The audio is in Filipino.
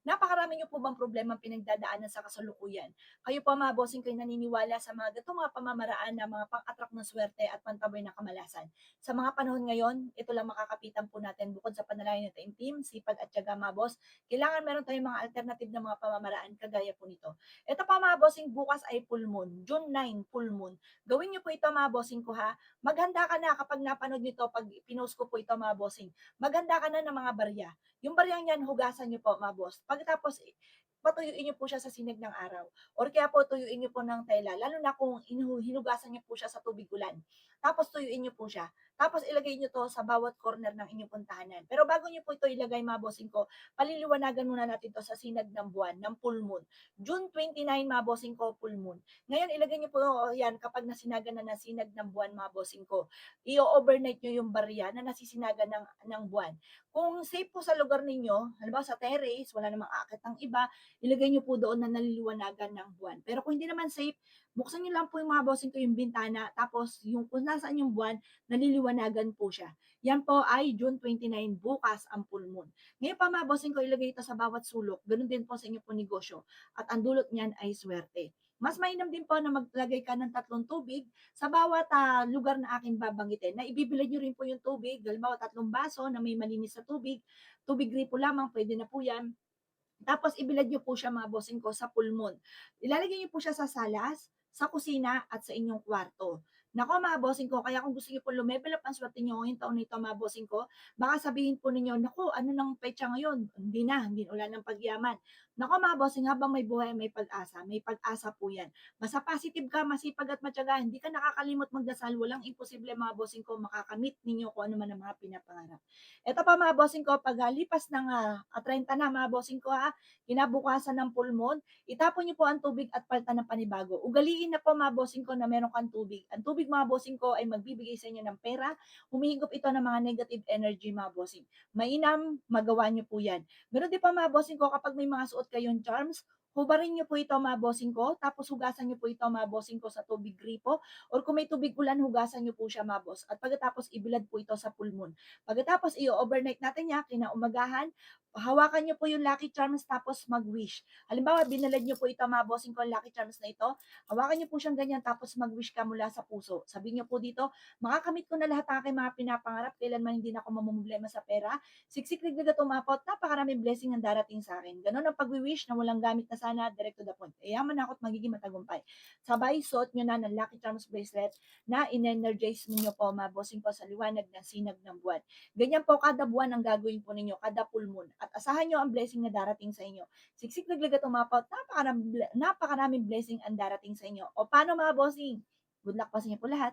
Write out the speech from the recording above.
Napakarami niyo po bang problemang pinagdadaanan sa kasalukuyan? Kayo po mga bossing ko'y naniniwala sa mga ganitong mga pamamaraan na mga pang-attract ng swerte at pantaboy ng kamalasan. Sa mga panahon ngayon, ito lang makakapitan po natin bukod sa panalangin at taimtim, sipag at tiyaga mga boss. Kailangan meron tayong mga alternative na mga pamamaraan kagaya po nito. Ito pa mga bossing, bukas ay full moon, June 9, full moon. Gawin niyo po ito mga bossing ko ha. Maghanda ka na kapag napanood niyo to, pag pinost ko po ito mga bossing. Maghanda ka na ng mga barya. Yung baryang yan, hugasan niyo po mga boss. Pagkatapos, patuyuin niyo po siya sa sinag ng araw. Or kaya po tuyuin niyo po ng tela, lalo na kung hinugasan niyo po siya sa tubig ulan. Tapos tuyuin niyo po siya. Tapos ilagay niyo to sa bawat corner ng inyong puntahanan. Pero bago niyo po ito ilagay mga bossing ko, paliliwanagan muna natin to sa sinag ng buwan, ng full moon. June 29 mga bossing ko, full moon. Ngayon ilagay niyo po yan kapag nasinagan na ng sinag ng buwan mga bossing ko. I-overnight niyo yung barya na nasisinagan ng buwan. Kung safe po sa lugar ninyo, halimbawa sa terrace, wala namang aakyat ng iba, ilagay niyo po doon na naliliwanagan ng buwan. Pero kung hindi naman safe, buksan niyo lang po yung mga bossing ko yung bintana, tapos yung kung nasaan yung buwan, naliliwanagan po siya. Yan po ay June 29, bukas ang full moon. Ngayon pa mga bossing ko, ilagay ito sa bawat sulok. Ganun din po sa inyo po negosyo. At ang dulot niyan ay swerte. Mas mainam din po na maglagay ka ng 3 tubig sa bawat lugar na aking babanggitin, na ibibilad nyo rin po yung tubig. Halimbawa, 3 baso na may malinis na tubig, tubig gripo lamang, pwede na po yan. Tapos ibilad niyo po siya mga bossing ko sa pulmon. Ilalagay niyo po siya sa salas, sa kusina at sa inyong kwarto. Nako mga bossing ko, kaya kung gusto niyo po lumevel up ang swerte niyo ngayong taon na ito mga bossing ko, baka sabihin po ninyo, naku, ano nang petsa ngayon? Hindi wala ng pagyaman. Nako mga bossing, habang may buhay may pag-asa po yan. Basta positive ka, masipag at matyaga, hindi ka nakakalimot magdasal, walang imposible mga bossing ko, makakamit ninyo kung ano man ang mga pinapangarap. Ito pa mga bossing ko, paglipas ng 30 na mga bossing ko kinabukasan ng full moon, itapon niyo po ang tubig at palitan ng panibago. Ugaliin na po mga bossing ko na meron kang tubig. Ang tubig mga bossing ko ay magbibigay sa inyo ng pera, humihigop ito ng mga negative energy mga bossing. Mainam, magawa niyo po yan. Meron din pa mga bossing ko kapag may mga suot kayong charms, hubarin niyo po ito mga bossing ko, tapos hugasan niyo po ito mga bossing ko sa tubig gripo, or kung may tubig ulan, hugasan niyo po siya mga boss. At pagkatapos ibilad po ito sa full moon. Pagkatapos i-overnight natin niya, kinaumagahan, hawakan niyo po yung lucky charms tapos mag-wish. Halimbawa, binalad niyo po ito mga bossing ko, lucky charms na ito, hawakan niyo po siyang ganyan tapos mag-wish ka mula sa puso. Sabihin niyo po dito, makakamit ko na lahat ng aking mga pinapangarap, kailanman hindi na ako mamumblema sa pera, siksik liglig at umapot, napakaraming blessing ang darating sa akin. Ganun ang pag-wish na walang gamit na sana, direct to the point. Yaman ako at magiging matagumpay. Sabay, suot niyo na ng lucky charms bracelet na in-energize ninyo po mga bossing ko sa liwanag ng sinag ng buwan. Ganyan po kada buwan ang gagawin po ninyo, kada full moon. At asahan nyo ang blessing na darating sa inyo. Siksik laglag at umapot, napakaraming blessing ang darating sa inyo. O paano mga bossing? Good luck po sa inyo po lahat.